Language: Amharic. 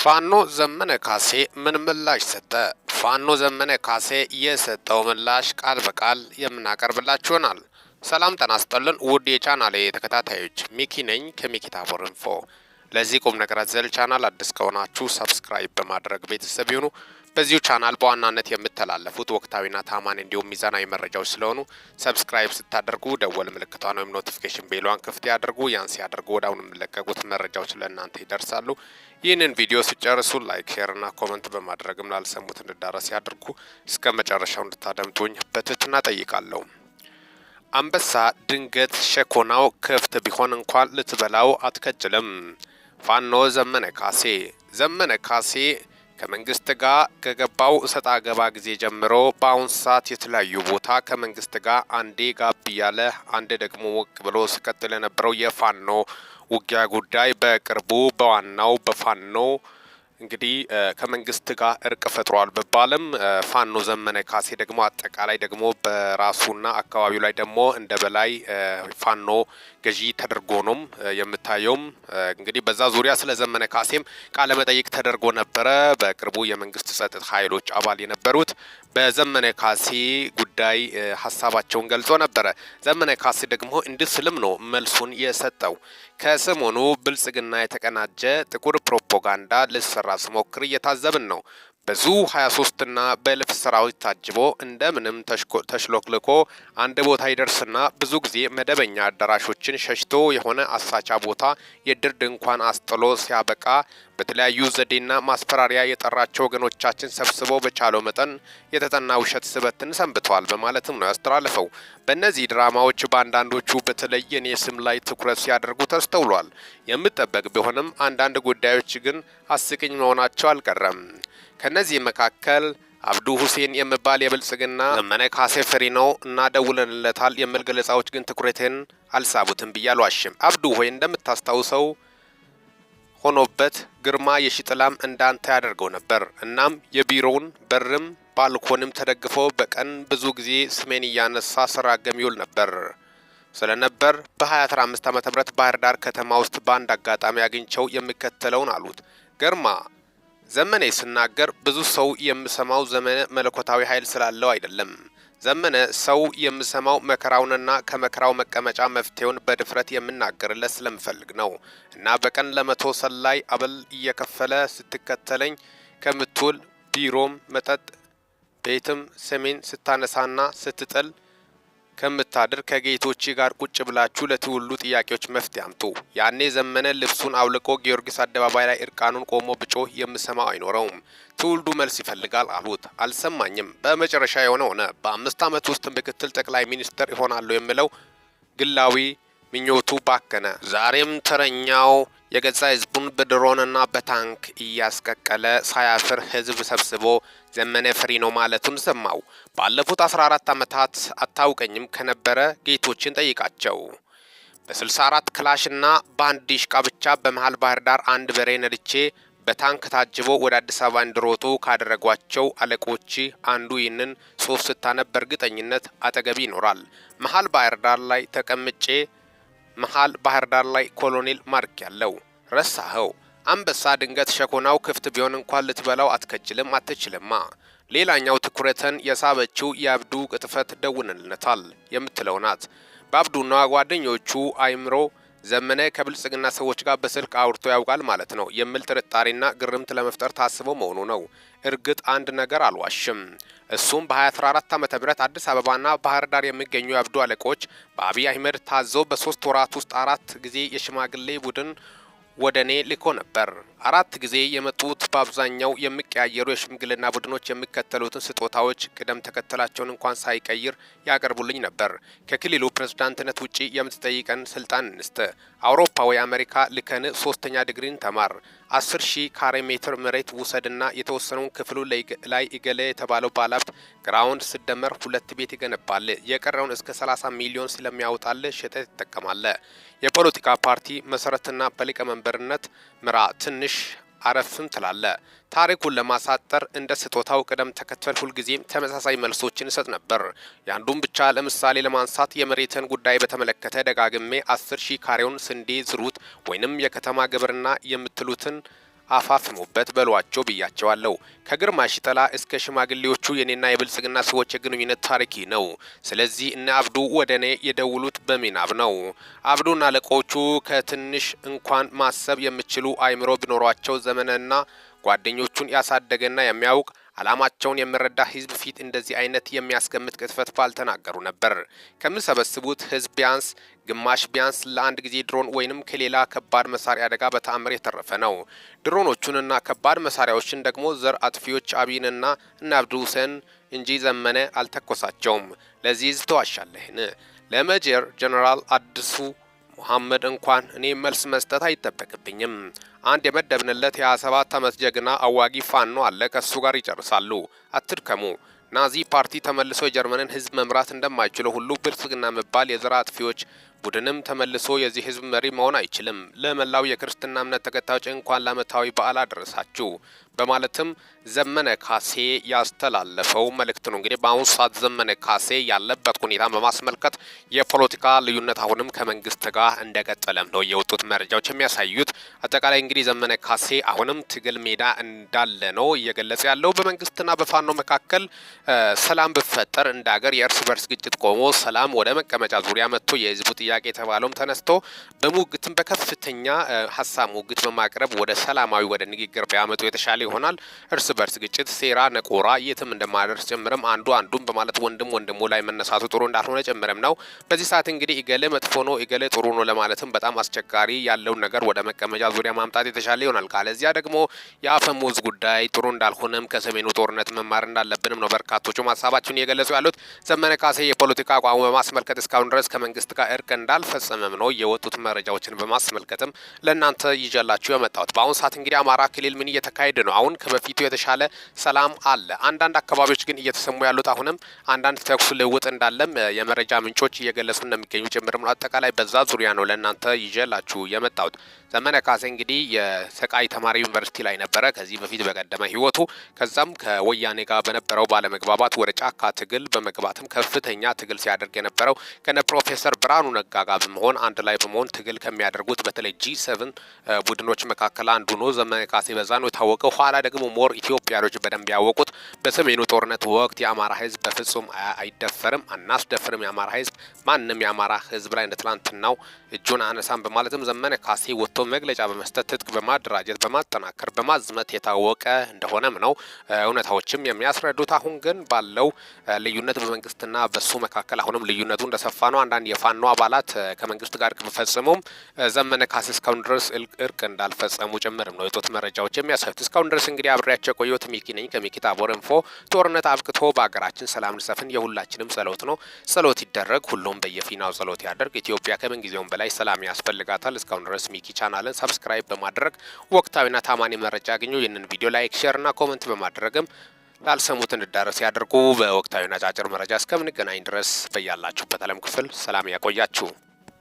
ፋኖ ዘመነ ካሴ ምን ምላሽ ሰጠ? ፋኖ ዘመነ ካሴ የሰጠው ምላሽ ቃል በቃል የምናቀርብላችሁ ይሆናል። ሰላም ጤና ይስጥልን ውድ የቻናሌ ተከታታዮች፣ ሚኪ ነኝ ከሚኪ ታቦር ኢንፎ። ለዚህ ቁም ነገር አዘል ቻናል አዲስ ከሆናችሁ ሰብስክራይብ በማድረግ ቤተሰብ ይሁኑ። በዚሁ ቻናል በዋናነት የምተላለፉት ወቅታዊና ታማኝ እንዲሁም ሚዛናዊ መረጃዎች ስለሆኑ ሰብስክራይብ ስታደርጉ ደወል ምልክቷን ወይም ኖቲፊኬሽን ቤሏን ክፍት ያድርጉ። ያን ሲያደርጉ ወዲያውኑ የሚለቀቁት መረጃዎች ለእናንተ ይደርሳሉ። ይህንን ቪዲዮ ሲጨርሱ ላይክ፣ ሼር እና ኮመንት በማድረግም ላልሰሙት እንዲዳረስ ያድርጉ። እስከ መጨረሻው እንድታደምጡኝ በትህትና ጠይቃለሁ። አንበሳ ድንገት ሸኮናው ክፍት ቢሆን እንኳን ልትበላው አትከጅልም። ፋኖ ዘመነ ካሴ ከመንግስት ጋር ከገባው እሰጣ ገባ ጊዜ ጀምሮ በአሁን ሰዓት የተለያዩ ቦታ ከመንግስት ጋር አንዴ ጋብ እያለ አንዴ ደግሞ ወቅ ብሎ ሲቀጥል የነበረው የፋኖ ውጊያ ጉዳይ በቅርቡ በዋናው በፋኖ እንግዲህ ከመንግስት ጋር እርቅ ፈጥሯል በባለም ፋኖ ዘመነ ካሴ ደግሞ አጠቃላይ ደግሞ በራሱና አካባቢው ላይ ደግሞ እንደ በላይ ፋኖ ገዢ ተደርጎ ነው የምታየውም። እንግዲህ በዛ ዙሪያ ስለ ዘመነ ካሴም ቃለ መጠይቅ ተደርጎ ነበረ። በቅርቡ የመንግስት ጸጥታ ኃይሎች አባል የነበሩት በዘመነ ካሴ ጉዳይ ሀሳባቸውን ገልጾ ነበረ። ዘመነ ካሴ ደግሞ እንዲህ ስልም ነው መልሱን የሰጠው። ከሰሞኑ ብልጽግና የተቀናጀ ጥቁር ፕሮፓጋንዳ ልሰራ ስሞክር እየታዘብን ነው። በዙ 23 እና በእልፍ ሰራዊት ታጅቦ እንደምንም ተሽሎክልኮ አንድ ቦታ ይደርስና ብዙ ጊዜ መደበኛ አዳራሾችን ሸሽቶ የሆነ አሳቻ ቦታ የድር ድንኳን አስጥሎ ሲያበቃ በተለያዩ ዘዴና ማስፈራሪያ የጠራቸው ወገኖቻችን ሰብስበው በቻለው መጠን የተጠና ውሸት ስበትን ሰንብተዋል በማለትም ነው ያስተላለፈው። በእነዚህ ድራማዎች በአንዳንዶቹ በተለይ የኔ ስም ላይ ትኩረት ሲያደርጉ ተስተውሏል። የሚጠበቅ ቢሆንም አንዳንድ ጉዳዮች ግን አስቂኝ መሆናቸው አልቀረም። ከነዚህ መካከል አብዱ ሁሴን የሚባል የብልጽግና ዘመነ ካሴ ፍሪ ነው እና ደውለንለታል የሚል ገለጻዎች ግን ትኩረትን አልሳቡትም ብዬ አልዋሽም። አብዱ ሆይ እንደምታስታውሰው ሆኖበት ግርማ የሺጥላም እንዳንተ ያደርገው ነበር። እናም የቢሮውን በርም ባልኮንም ተደግፎ በቀን ብዙ ጊዜ ስሜን እያነሳ ስራገም ይውል ነበር ስለነበር በ2015 ዓ.ም ባህር ዳር ከተማ ውስጥ በአንድ አጋጣሚ አግኝቸው የሚከተለውን አሉት። ግርማ ዘመነ ሲናገር ብዙ ሰው የሚሰማው ዘመነ መለኮታዊ ኃይል ስላለው አይደለም። ዘመነ ሰው የሚሰማው መከራውንና ከመከራው መቀመጫ መፍትሄውን በድፍረት የምናገርለት ስለምፈልግ ነው እና በቀን ለመቶ ሰላይ አበል እየከፈለ ስትከተለኝ ከምትውል ቢሮም መጠጥ ቤትም ሰሜን ስታነሳና ስትጥል ከምታድር ከጌቶች ጋር ቁጭ ብላችሁ ለትውልዱ ጥያቄዎች መፍትሄ አምጡ። ያኔ ዘመነ ልብሱን አውልቆ ጊዮርጊስ አደባባይ ላይ እርቃኑን ቆሞ ብጮህ የምሰማው አይኖረውም። ትውልዱ መልስ ይፈልጋል አሉት። አልሰማኝም። በመጨረሻ የሆነ ሆነ። በ5 ዓመት ውስጥ ምክትል ጠቅላይ ሚኒስትር ይሆናሉ የሚለው ግላዊ ምኞቱ ባከነ። ዛሬም ተረኛው የገዛ ህዝቡን በድሮንና በታንክ እያስቀቀለ ሳያፍር ህዝብ ሰብስቦ ዘመነ ፍሪ ነው ማለቱን ሰማው። ባለፉት 14 ዓመታት አታውቀኝም ከነበረ ጌቶችን ጠይቃቸው። በ64 ክላሽና በአንድ ዲሽቃ ብቻ በመሃል ባህር ዳር አንድ በሬ ነድቼ በታንክ ታጅቦ ወደ አዲስ አበባ እንዲሮጡ ካደረጓቸው አለቆች አንዱ ይህንን ጽሑፍ ስታነብ በእርግጠኝነት አጠገቢ ይኖራል። መሃል ባህር ዳር ላይ ተቀምጬ መሃል ባህር ዳር ላይ ኮሎኔል ማርክ ያለው ረሳኸው? አንበሳ ድንገት ሸኮናው ክፍት ቢሆን እንኳን ልትበላው አትከጅልም አትችልማ። ሌላኛው ትኩረትን የሳበችው የአብዱ ቅጥፈት ደውንልነታል የምትለው ናት። በአብዱና ጓደኞቹ አይምሮ ዘመነ ከብልጽግና ሰዎች ጋር በስልክ አውርቶ ያውቃል ማለት ነው የሚል ጥርጣሬና ግርምት ለመፍጠር ታስበው መሆኑ ነው። እርግጥ አንድ ነገር አልዋሽም። እሱም በ2014 ዓ.ም አዲስ አበባና ባህር ዳር የሚገኙ የአብዱ አለቆች በአብይ አህመድ ታዘው በ3 ወራት ውስጥ 4 ጊዜ የሽማግሌ ቡድን ወደ እኔ ልኮ ነበር። 4 ጊዜ የመጡት በአብዛኛው የሚቀያየሩ የሽምግልና ቡድኖች የሚከተሉትን ስጦታዎች ቅደም ተከተላቸውን እንኳን ሳይቀይር ያቀርቡልኝ ነበር። ከክልሉ ፕሬዝዳንትነት ውጪ የምትጠይቀን ስልጣን እንስጥ፣ አውሮፓ ወይ አሜሪካ ልከን 3ኛ ዲግሪን ተማር፣ 10,000 ካሬ ሜትር መሬት ውሰድና የተወሰነውን ክፍሉ ላይ እገሌ የተባለው ባለሀብት ግራውንድ ስደመር 2 ቤት ይገነባል፣ የቀረውን እስከ 30 ሚሊዮን ስለሚያወጣል ሸጠት ይጠቀማል። የፖለቲካ ፓርቲ መሰረትና በሊቀመንበርነት ምራ ትንሽ አረፍም ትላለ። ታሪኩን ለማሳጠር እንደ ስጦታው ቅደም ተከተል ሁልጊዜም ተመሳሳይ መልሶችን ይሰጥ ነበር። ያንዱን ብቻ ለምሳሌ ለማንሳት የመሬትን ጉዳይ በተመለከተ ደጋግሜ 10,000 ካሬውን ስንዴ ዝሩት ወይንም የከተማ ግብርና የምትሉትን አፋፍሙበት በሏቸው ብያቸዋለሁ። ከግርማ ሽጠላ እስከ ሽማግሌዎቹ የኔና የብልጽግና ሰዎች የግንኙነት ታሪክ ነው። ስለዚህ እነ አብዱ ወደ እኔ የደውሉት በሚናብ ነው። አብዱና አለቆቹ ከትንሽ እንኳን ማሰብ የሚችሉ አይምሮ ቢኖሯቸው ዘመንና ጓደኞቹን ያሳደገና የሚያውቅ ዓላማቸውን የሚረዳ ህዝብ ፊት እንደዚህ አይነት የሚያስገምት ቅጥፈት ባልተናገሩ ነበር። ከምሰበስቡት ህዝብ ቢያንስ ግማሽ ቢያንስ ለአንድ ጊዜ ድሮን ወይንም ከሌላ ከባድ መሳሪያ አደጋ በተአምር የተረፈ ነው። ድሮኖቹንና ከባድ መሳሪያዎችን ደግሞ ዘር አጥፊዎች አብይንና እነ አብዱ ሁሴን እንጂ ዘመነ አልተኮሳቸውም። ለዚህ ህዝብ ተዋሻለህን? ለሜጀር ጀነራል አዲሱ መሐመድ እንኳን እኔ መልስ መስጠት አይጠበቅብኝም። አንድ የመደብንለት የ27 ዓመት ጀግና አዋጊ ፋኖ አለ። ከሱ ጋር ይጨርሳሉ። አትድከሙ። ናዚ ፓርቲ ተመልሶ የጀርመንን ህዝብ መምራት እንደማይችለው ሁሉ ብልጽግና መባል የዘር አጥፊዎች ቡድንም ተመልሶ የዚህ ህዝብ መሪ መሆን አይችልም። ለመላው የክርስትና እምነት ተከታዮች እንኳን ለዓመታዊ በዓል አደረሳችሁ በማለትም ዘመነ ካሴ ያስተላለፈው መልእክት ነው። እንግዲህ በአሁኑ ሰዓት ዘመነ ካሴ ያለበት ሁኔታ በማስመልከት የፖለቲካ ልዩነት አሁንም ከመንግስት ጋር እንደቀጠለም ነው የወጡት መረጃዎች የሚያሳዩት። አጠቃላይ እንግዲህ ዘመነ ካሴ አሁንም ትግል ሜዳ እንዳለ ነው እየገለጸ ያለው። በመንግስትና በፋኖ መካከል ሰላም ብፈጠር እንደ ሀገር የእርስ በርስ ግጭት ቆሞ ሰላም ወደ መቀመጫ ዙሪያ መጥቶ የህዝቡ ጥያቄ የተባለውም ተነስቶ በሙግትም በከፍተኛ ሀሳብ ሙግት በማቅረብ ወደ ሰላማዊ ወደ ንግግር ቢያመጡ የተሻለ ይሆናል። እርስ በርስ ግጭት፣ ሴራ፣ ነቆራ የትም እንደማደርስ ጭምርም አንዱን በማለት ወንድሙ ላይ መነሳቱ ጥሩ እንዳልሆነ ጭምርም ነው። በዚህ ሰዓት እንግዲህ እገሌ መጥፎ ነው እገሌ ጥሩ ነው ለማለትም በጣም አስቸጋሪ ያለውን ነገር ወደ መቀመጫ ዙሪያ ማምጣት የተሻለ ይሆናል። ካለዚያ ደግሞ የአፈሙዝ ጉዳይ ጥሩ እንዳልሆነም ከሰሜኑ ጦርነት መማር እንዳለብንም ነው በርካቶቹ ሀሳባቸውን እየገለጹ ያሉት። ዘመነ ካሴ የፖለቲካ አቋሙ በማስመልከት እስካሁን ድረስ ከመንግስት ጋር እርቅ እንዳልፈጸመም ነው የወጡት መረጃዎችን በማስመልከትም ለእናንተ ይዤላችሁ የመጣሁት። በአሁኑ ሰዓት እንግዲህ አማራ ክልል ምን እየተካሄደ ነው? አሁን ከበፊቱ የተሻለ ሰላም አለ። አንዳንድ አካባቢዎች ግን እየተሰሙ ያሉት አሁንም አንዳንድ ተኩስ ልውውጥ እንዳለም የመረጃ ምንጮች እየገለጹ እንደሚገኙ ጭምርም ነው። አጠቃላይ በዛ ዙሪያ ነው ለእናንተ ይዤላችሁ የመጣሁት። ዘመነ ካሴ እንግዲህ የሰቃይ ተማሪ ዩኒቨርሲቲ ላይ ነበረ ከዚህ በፊት በቀደመ ህይወቱ። ከዛም ከወያኔ ጋር በነበረው ባለመግባባት ወደ ጫካ ትግል በመግባትም ከፍተኛ ትግል ሲያደርግ የነበረው ከነ ፕሮፌሰር ብርሃኑ ነጋ ጋር በመሆን አንድ ላይ በመሆን ትግል ከሚያደርጉት በተለይ G7 ቡድኖች መካከል አንዱ ነው ዘመነ ካሴ። በዛ ነው የታወቀው። ኋላ ደግሞ ሞር ኢትዮጵያኖች በደንብ ያወቁት በሰሜኑ ጦርነት ወቅት የአማራ ህዝብ በፍጹም አይደፈርም፣ አናስደፍርም፣ የአማራ ህዝብ ማንም የአማራ ህዝብ ላይ እንደ ትላንትናው እጁን አነሳም በማለትም ዘመነ ካሴ ወጥቶ መግለጫ በመስጠት ትጥቅ በማደራጀት በማጠናከር በማዝመት የታወቀ እንደሆነም ነው እውነታዎችም የሚያስረዱት። አሁን ግን ባለው ልዩነት በመንግስትና በሱ መካከል አሁንም ልዩነቱ እንደሰፋ ነው። አንዳንድ የፋኖ አባላት ከመንግስት ጋር ቢፈጽሙም ዘመነ ካሴ እስካሁን ድረስ እርቅ እንዳልፈጸሙ ጭምርም ነው የወጡት መረጃዎች የሚያሳዩት። እስካሁን ድረስ እንግዲህ አብሬያቸው የቆየሁት ሚኪ ነኝ ከሚኪ ታቦር ኢንፎ። ጦርነት አብቅቶ በሀገራችን ሰላም እንዲሰፍን የሁላችንም ጸሎት ነው። ጸሎት ይደረግ፣ ሁሉም በየፊናው ጸሎት ያደርግ። ኢትዮጵያ ከምን ጊዜውም በላይ ሰላም ያስፈልጋታል። እስካሁን ድረስ ሚኪ ቻናልን ሰብስክራይብ በማድረግ ወቅታዊና ታማኒ መረጃ ያገኙ። ይህንን ቪዲዮ ላይክ፣ ሼር እና ኮሜንት በማድረግም ላልሰሙት እንዲዳረስ ያደርጉ። በወቅታዊና አጫጭር መረጃ እስከምንገናኝ ድረስ በያላችሁበት ዓለም ክፍል ሰላም ያቆያችሁ።